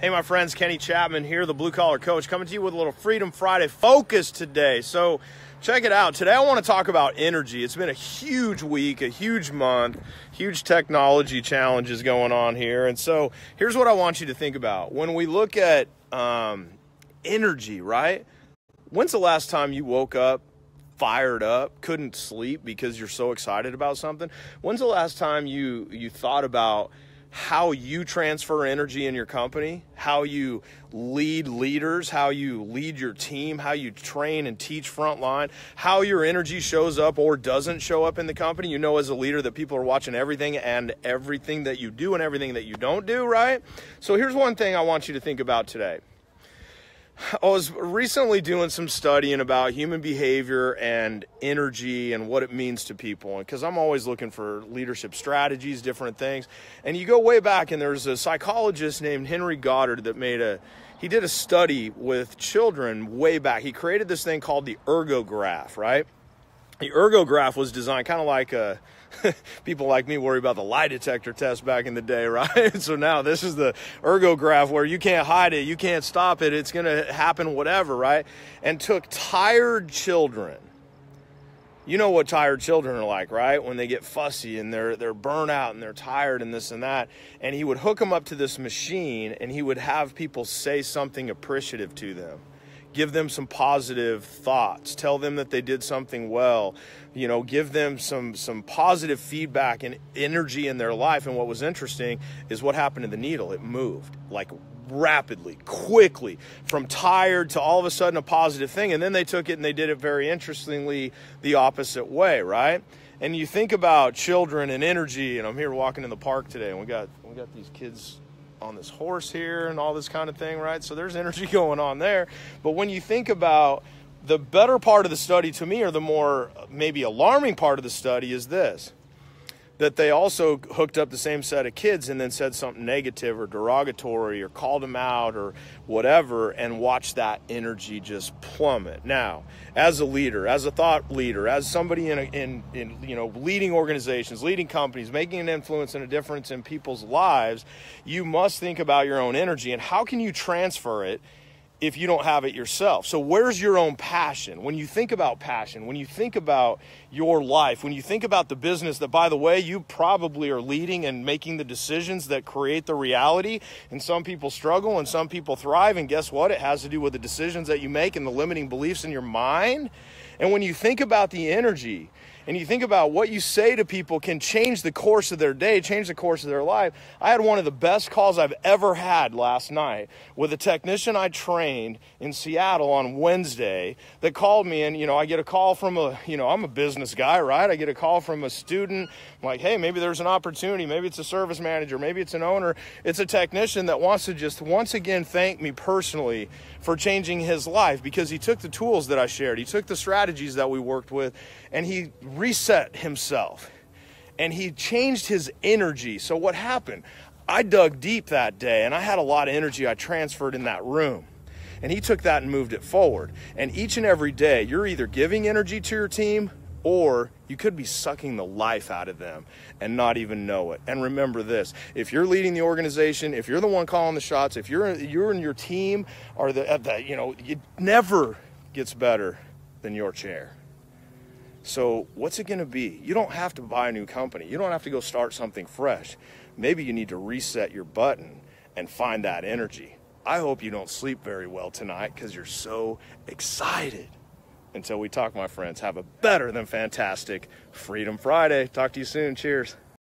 Hey, my friends, Kenny Chapman here, the Blue Collar Coach, coming to you with a little Freedom Friday focus today. So check it out. Today I want to talk about energy. It's been a huge week, a huge month, huge technology challenges going on here. And so here's what I want you to think about. When we look at energy, right? When's the last time you woke up fired up, couldn't sleep because you're so excited about something? When's the last time you thought about how you transfer energy in your company, how you lead leaders, how you lead your team, how you train and teach frontline, how your energy shows up or doesn't show up in the company? You know, as a leader, that people are watching everything that you do and everything that you don't do, right? So here's one thing I want you to think about today. I was recently doing some studying about human behavior and energy and what it means to people, because I'm always looking for leadership strategies, different things. And you go way back, and there's a psychologist named Henry Goddard that he did a study with children way back. He created this thing called the ergograph, right? The ergograph was designed kind of like people like me worry about the lie detector test back in the day, right? So now this is the ergograph where you can't hide it, you can't stop it, it's going to happen whatever, right? And took tired children. You know what tired children are like, right? When they get fussy and they're burnt out and they're tired and this and that. And he would hook them up to this machine, and he would have people say something appreciative to them. Give them some positive thoughts. Tell them that they did something well. You know, give them some positive feedback and energy in their life. And what was interesting is what happened to the needle. It moved like rapidly, quickly, from tired to all of a sudden a positive thing. And then they took it and they did it very interestingly the opposite way, right? And you think about children and energy, and I'm here walking in the park today, and we got these kids on this horse here and all this kind of thing, right? So there's energy going on there. But when you think about the better part of the study to me, or the more maybe alarming part of the study, is this: that they also hooked up the same set of kids and then said something negative or derogatory or called them out or whatever, and watched that energy just plummet. Now, as a leader, as a thought leader, as somebody in you know, leading organizations, leading companies, making an influence and a difference in people's lives, you must think about your own energy and how can you transfer it if you don't have it yourself. So where's your own passion? When you think about passion, when you think about your life, when you think about the business that, by the way, you probably are leading and making the decisions that create the reality, and some people struggle and some people thrive, and guess what? It has to do with the decisions that you make and the limiting beliefs in your mind. And when you think about the energy, and you think about what you say to people can change the course of their day, change the course of their life. I had one of the best calls I've ever had last night with a technician I trained in Seattle on Wednesday that called me, and, you know, I get a call from I'm a business guy, right? I get a call from a student. I'm like, hey, maybe there's an opportunity. Maybe it's a service manager. Maybe it's an owner. It's a technician that wants to just once again thank me personally for changing his life, because he took the tools that I shared. He took the strategies that we worked with, and he reset himself, and he changed his energy. So what happened? I dug deep that day, and I had a lot of energy I transferred in that room, and he took that and moved it forward. And each and every day, you're either giving energy to your team, or you could be sucking the life out of them and not even know it. And remember this: if you're leading the organization, if you're the one calling the shots, if you're in your team, or it never gets better than your chair. So what's it going to be? You don't have to buy a new company. You don't have to go start something fresh. Maybe you need to reset your button and find that energy. I hope you don't sleep very well tonight because you're so excited. Until we talk, my friends, have a better than fantastic Freedom Friday. Talk to you soon. Cheers.